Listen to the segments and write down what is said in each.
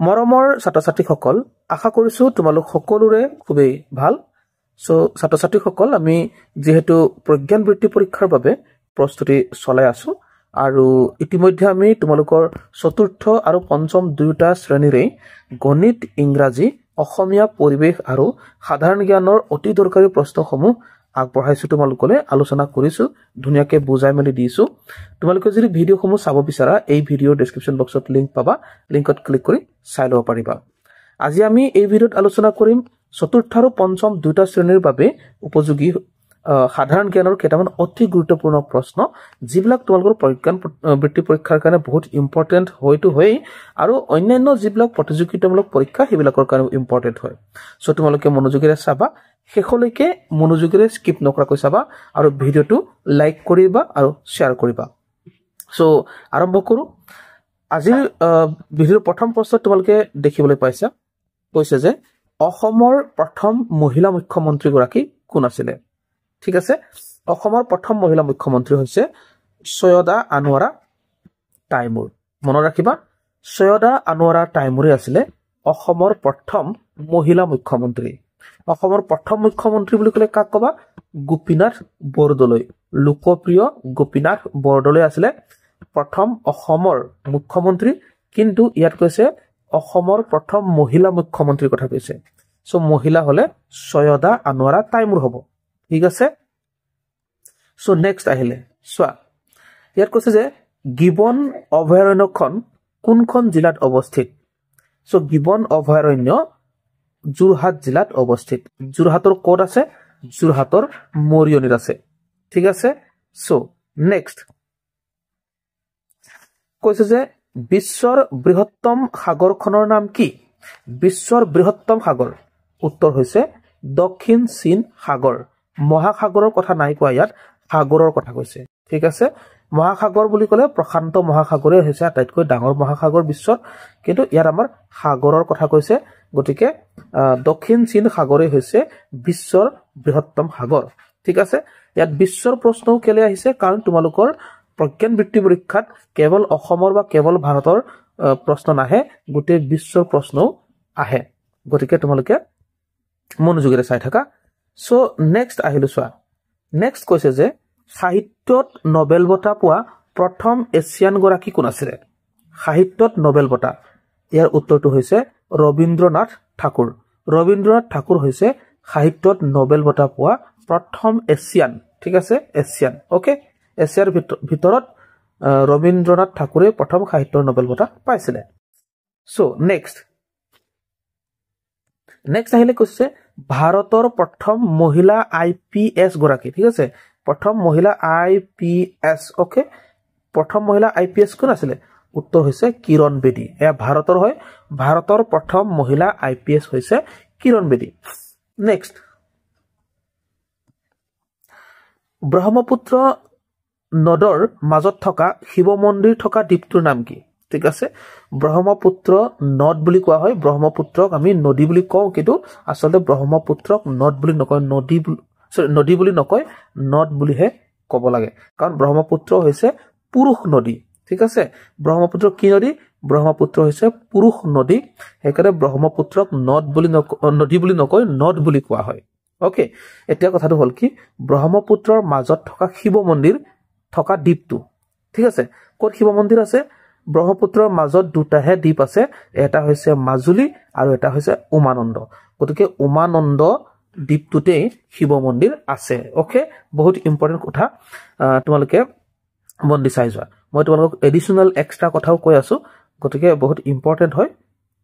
মৰমৰ ছাত্ৰ-ছাত্ৰীসকল আশা কৰিছো তোমালোক সকলোৰে খুবেই ভাল সো ছাত্ৰ-ছাত্ৰীসকল আমি যেহেতু প্ৰজ্ঞান বৃত্তি পৰীক্ষাৰ বাবে প্ৰস্তুতি চলাই আছো আৰু ইতিমধ্যে আমি তোমালোকৰ চতুৰ্থ আৰু পঞ্চম দুয়োটা শ্ৰেণীৰে গণিত ইংৰাজী অসমীয়া পৰিৱেশ আৰু সাধাৰণ জ্ঞানৰ অতি দৰকাৰী প্ৰশ্নসমূহ আগবঢ়াইছো তোমালোকলৈ আলোচনা কৰিছো ধুনিয়াকে বুজাই মেলি দিছো তোমালোকে যদি ভিডিওসমূহ চাব বিচাৰা এই ভিডিওৰ ডেসক্ৰিপচন বক্সত লিংক পাবা লিংকত ক্লিক কৰি চাই লব পাৰিবা আজি আমি এই ভিডিওত আলোচনা কৰিম চতুৰ্থ আৰু পঞ্চম দুটা শ্ৰেণীৰ বাবে উপযোগী সাধাৰণ জ্ঞানৰ কেইটামান অতি গুৰুত্বপূৰ্ণ প্ৰশ্ন যিবিলাক তোমালোকৰ প্ৰজ্ঞান বৃত্তি পৰীক্ষাৰ কাৰণে বহুত ইম্পৰ্টেন্ট হয়তো হয় আৰু অন্যান্য যিবিলাক প্ৰতিযোগিতামূলক পৰীক্ষা সেইবিলাকৰ কাৰণে ইম্পৰ্টেন্ট হয় সো তোমালোকে মনোযোগেৰে চাবা শেষলৈকে মনোযোগেৰে স্কিপ নকৰাকৈ চাবা আৰু ভিডিওটো লাইক কৰিবা আৰু শেয়াৰ কৰিবা সো আৰম্ভ কৰো আজিৰ ভিডিওৰ প্ৰথম প্ৰশ্ন তোমালোকে দেখিবলৈ পাইছা কৈছে যে অসমৰ প্ৰথম মহিলা মুখ্যমন্ত্ৰী গৰাকী কোন আছিল ঠিক আছে অসমৰ প্ৰথম মহিলা মুখ্যমন্ত্ৰী হৈছে সৈয়দা আনোৱাৰা টাইমুৰ মনত ৰাখিবা সৈয়দা আনোৱাৰা টাইমুৰে আছিল অসমৰ প্ৰথম মহিলা মুখ্যমন্ত্ৰী অসমৰ প্ৰথম মুখ্যমন্ত্ৰী বুলি কলে কাক কবা গোপীনাথ বৰদলৈ লোকপ্ৰিয় গোপীনাথ বৰদলৈ আছিল প্ৰথম অসমৰ মুখ্যমন্ত্ৰী কিন্তু ইয়াত কৈছে অসমৰ প্ৰথম মহিলা মুখ্যমন্ত্ৰীৰ কথা কৈছে সো মহিলা হলে সৈয়দা আনোৱাৰা টাইমুৰ হ'ব ঠিক আছে সো নেক্সট আহিলে সোৱা ইয়াত কৈছে যে গিবন অভয়াৰণ্যখন কোনখন জিলাত অৱস্থিত সো গিবন অভয়াৰণ্য যোৰহাট জিলাত অৱস্থিত যোৰহাটৰ ক'ত আছে যোৰহাটৰ মৰিয়নিত আছে ঠিক আছে সো নেক্সট কৈছে যে বিশ্বৰ বৃহত্তম সাগৰখনৰ নাম কি বিশ্বৰ বৃহত্তম সাগৰ উত্তৰ হৈছে দক্ষিণ চীন সাগৰ মহাসাগৰৰ কথা নাই কোৱা ইয়াত সাগৰৰ কথা কৈছে ঠিক আছে মহাসাগৰ বুলি ক'লে প্ৰশান্ত মহাসাগৰে হৈছে আটাইতকৈ ডাঙৰ মহাসাগৰ বিশ্বৰ কিন্তু ইয়াত আমাৰ সাগৰৰ কথা কৈছে গতিকে দক্ষিণ চীন সাগৰে হৈছে বিশ্বৰ বৃহত্তম সাগৰ ঠিক আছে ইয়াত বিশ্বৰ প্ৰশ্নও কেলে আহিছে কাৰণ তোমালোকৰ প্ৰজ্ঞান বৃত্তি পৰীক্ষাত কেৱল অসমৰ বা কেৱল ভাৰতৰ প্ৰশ্ন নাহে গোটেই বিশ্বৰ প্ৰশ্নও আহে গতিকে তোমালোকে মনোযোগেৰে চাই থাকা সো নেক্সট আহিলো সোৱা নেক্সট কৈছে যে সাহিত্যত নোবেল বঁটা পোৱা প্ৰথম এছিয়ান গৰাকী কোন আছিল সাহিত্যত নোবেল বঁটা ইয়াৰ উত্তৰটো হৈছে ৰবীন্দ্ৰনাথ ঠাকুৰ হৈছে সাহিত্যত নোবেল বঁটা পোৱা প্ৰথম এছিয়ান ঠিক আছে এছিয়ান ওকে এছিয়াৰ ভিতৰত ৰবীন্দ্ৰনাথ ঠাকুৰে প্ৰথম সাহিত্যৰ নোবেল বঁটা পাইছিল সো নেক্সট আহিলে কৈছে ভাৰতৰ প্ৰথম মহিলা আইপিএছ গৰাকী ঠিক আছে প্ৰথম মহিলা আইপিএছ ওকে প্ৰথম মহিলা আইপিএছ কোন আছিল উত্তৰ হৈছে কিৰণ বেদী এয়া ভাৰতৰ হয় ভাৰতৰ প্ৰথম মহিলা আইপিএছ হৈছে কিৰণ বেদী নেক্সট ব্ৰহ্মপুত্ৰ নদৰ মাজত থকা শিৱ মন্দিৰ থকা দ্বীপটোৰ নাম কি ঠিক আছে ব্ৰহ্মপুত্ৰ নদ বুলি কোৱা হয় ব্ৰহ্মপুত্ৰক আমি নদী বুলি কওঁ কিন্তু আসলে ব্ৰহ্মপুত্ৰক নদ বুলি নকয় নদী বুলি নকয় নদ বুলিহে ক'ব লাগে কাৰণ ব্ৰহ্মপুত্ৰ হৈছে পুৰুষ নদী ঠিক আছে ব্ৰহ্মপুত্ৰ কি নদী ব্ৰহ্মপুত্ৰ হৈছে পুৰুষ নদী হেকাৰে ব্ৰহ্মপুত্ৰক নদী বুলি নকয় নদ বুলি কোৱা হয় ওকে এতিয়া কথাটো হল কি ব্ৰহ্মপুত্ৰৰ মাজত থকা শিৱ মন্দিৰ থকা দ্বীপটো ঠিক আছে ক'ত শিৱ মন্দিৰ আছে ব্ৰহ্মপুত্ৰৰ মাজত দুটাহে দ্বীপ আছে এটা হৈছে মাজুলী আৰু এটা হৈছে উমানন্দ গতিকে উমানন্দ দ্বীপটোতে শিৱ মন্দিৰ আছে ওকে বহুত ইম্পৰ্টেন্ট কথা তোমালোকে মন দি চাই যোৱা মই তোমালোকক এডিশনাল এক্সট্ৰা কথাও কৈ আছো গতিকে বহুত ইম্পৰ্টেন্ট হয়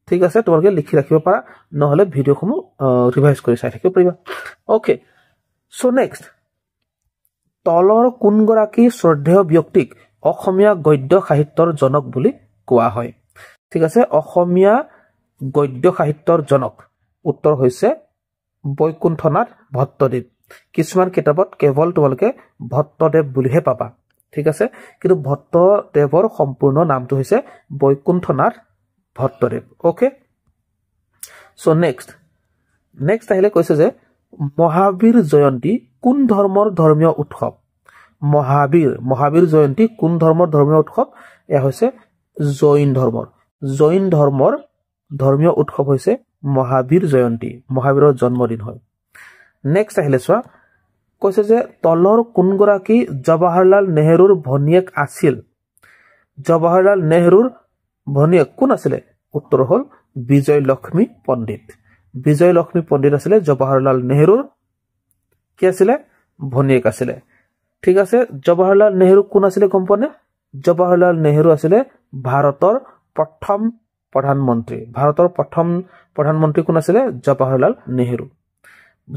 ঠিক আছে তোমালোকে লিখি ৰাখিব পাৰা নহলে ভিডিওসমূহ ৰিভাইজ কৰি চাই থাকিব পাৰিবা ওকে সো নেক্সট তলৰ কোন গৰাকী শ্ৰদ্ধেয় ব্যক্তিক অসমীয়া গদ্য সাহিত্যৰ জনক বুলি কোৱা হয় ঠিক আছে অসমীয়া গদ্য সাহিত্যৰ জনক উত্তৰ হৈছে বৈকুণ্ঠনাথ ভট্টদেৱ কিছুমান কিতাপত কেৱল তোমালোকে ভট্টদেৱ বুলিহে পাবা ঠিক আছে কিন্তু ভট্টদেৱৰ সম্পূৰ্ণ নামটো হৈছে Baikunthanath Bhattadev okay so next আহিলে কৈছে যে মহাবীৰ জয়ন্তী কোন ধৰ্মৰ ধৰ্মীয় উৎসৱ মহাবীৰ জয়ন্তী কোন ধৰ্মৰ ধৰ্মীয় উৎসৱ এয়া হৈছে জৈন ধৰ্মৰ ধৰ্মীয় উৎসৱ হৈছে মহাবীৰ জয়ন্তী, মহাবীৰৰ জন্মদিন হয়। নেক্সট আহিলে চোৱা, কৈছে যে তলৰ কোনগৰাকী জৱাহৰলাল নেহৰুৰ ভনীয়েক আছিল? জৱাহৰলাল নেহৰুৰ ভনীয়েক কোন আছিলে? উত্তৰ হ'ল বিজয়লক্ষ্মী পণ্ডিত। বিজয়লক্ষ্মী পণ্ডিত আছিলে জৱাহৰলাল নেহৰুৰ কি আছিলে? ভনীয়েক আছিলে। ঠিক আছে, জৱাহৰলাল নেহৰু কোন আছিলে গম পোৱা নে? জৱাহৰলাল নেহৰু আছিলে ভাৰতৰ প্ৰথম প্ৰধানমন্ত্ৰী। ভাৰতৰ প্ৰথম প্ৰধানমন্ত্ৰী কোন আছিলে? জৱাহৰলাল নেহৰু।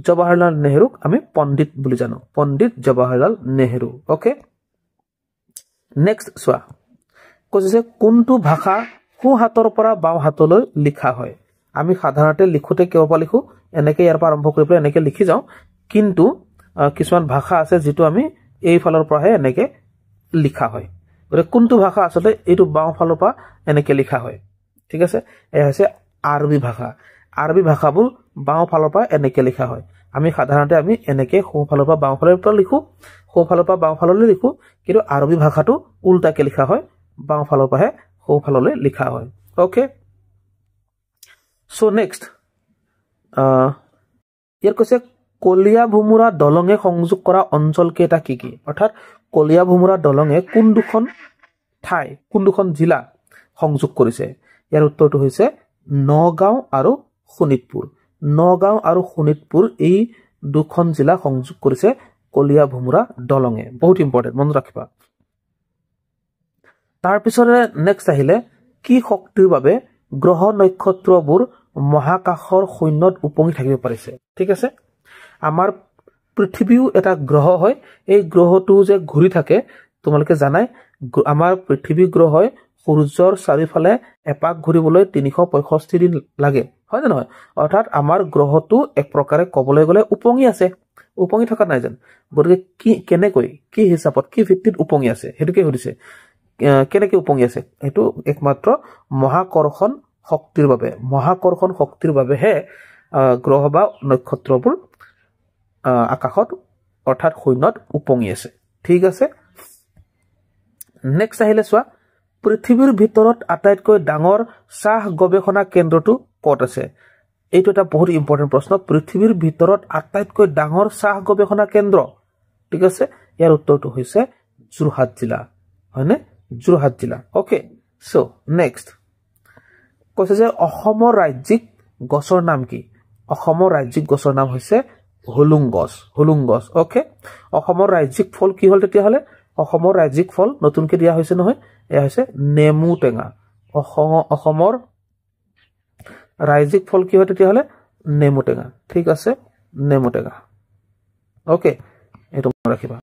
জৱাহৰলাল নেহৰুক আমি পণ্ডিত বুলি জানো, পণ্ডিত জৱাহৰলাল নেহৰু। অ'কে, নেক্সট চোৱা, কৈছে যে কোনটো ভাষা সোঁ হাতৰ পৰা বাওঁ হাতলৈ লিখা হয়? আমি সাধাৰণতে লিখোতে কিহৰ পৰা লিখো? এনেকে ইয়াৰ পৰা আৰম্ভ কৰি পেলাই এনেকে লিখি যাওঁ, কিন্তু কিছুমান ভাষা আছে যিটো আমি এইফালৰ পৰাহে এনেকে লিখা হয়। গতিকে কোনটো ভাষা আচলতে এইটো বাওঁ ফালৰ পৰা এনেকে লিখা হয়? ঠিক আছে, এয়া হৈছে আৰবী ভাষা। আৰবী ভাষাবোৰ বাওঁ ফালৰ পৰা এনেকে লিখা হয়। আমি সাধাৰণতে এনেকে সোঁ ফালৰ পৰা বাওঁ ফালৰ পৰা লিখো, সোঁ ফালৰ পৰা বাওঁ ফাললৈ লিখো, কিন্তু আৰবী ভাষাটো উল্টাকে লিখা হয়, বাওঁ ফালৰ পৰাহে সোঁ ফাললৈ লিখা হয়। অ'কে, চ' নেক্সট ইয়াত কৈছে কলীয়া ভোমোৰা দলঙে সংযোগ কৰা অঞ্চল কেইটা কি কি? অৰ্থাৎ কলীয়া ভোমোৰা দলঙে কোন দুখন ঠাই, কোন দুখন জিলা সংযোগ কৰিছে? ইয়াৰ উত্তৰটো হৈছে নগাঁও আৰু শোণিতপুৰ। নগাঁও আৰু শোণিতপুৰ এই দুখন জিলা সংযোগ কৰিছে কলীয়া ভোমোৰা দলঙে। বহুত ইম্পৰ্টেণ্ট, মনত ৰাখিবা। তাৰপিছতে নেক্সট আহিলে কি শক্তিৰ বাবে গ্ৰহ নক্ষত্ৰবোৰ মহাকাশৰ শূন্যত উপঙি থাকিব পাৰিছে? ঠিক আছে, আমাৰ পৃথিৱীও এটা গ্ৰহ হয়। এই গ্ৰহটো যে ঘূৰি থাকে তোমালোকে জানাই, আমাৰ পৃথিৱী গ্ৰহই সূৰ্যৰ চাৰিওফালে এপাক ঘূৰিবলৈ 365 দিন লাগে, হয় নে নহয়? অৰ্থাৎ আমাৰ গ্ৰহটো এক প্ৰকাৰে ক'বলৈ গ'লে উপঙি আছে, উপঙি থকা নাই যেন। গতিকে কি, কেনেকৈ, কি হিচাপত, কি ভিত্তিত উপঙি আছে সেইটোকে সুধিছে। কেনেকে উপঙি আছে? সেইটো একমাত্ৰ মহাকৰ্ষণ শক্তিৰ বাবে। মহাকৰ্ষণ শক্তিৰ বাবেহে গ্ৰহ বা নক্ষত্ৰবোৰ আকাশত অৰ্থাৎ শূন্যত উপঙি আছে। ঠিক আছে, নেক্সট আহিলে চোৱা, পৃথিৱীৰ ভিতৰত আটাইতকৈ ডাঙৰ চাহ গৱেষণা কেন্দ্ৰটো ক'ত আছে? এইটো এটা বহুত ইম্পৰ্টেণ্ট প্ৰশ্ন। পৃথিৱীৰ ভিতৰত আটাইতকৈ ডাঙৰ চাহ গৱেষণা কেন্দ্ৰ, ঠিক আছে, ইয়াৰ উত্তৰটো হৈছে যোৰহাট জিলা, হয়নে? যোৰহাট জিলা। অ'কে, চ' নেক্সট কৈছে যে অসমৰ ৰাজ্যিক গছৰ নাম কি? অসমৰ ৰাজ্যিক গছৰ নাম হৈছে হুলুং গছ, হুলুং গছ। অ'কে, অসমৰ ৰাজ্যিক ফল কি হ'ল তেতিয়াহ'লে? অসমৰ ৰাজ্যিক ফল নতুনকে দিয়া হৈছে নহয়, এয়া হৈছে নেমু টেঙা। অসমৰ ৰাজ্যিক ফল কি হয় তেতিয়াহ'লে? নেমু টেঙা। ঠিক আছে, নেমু টেঙা। অ'কে, এইটো মনত ৰাখিবা।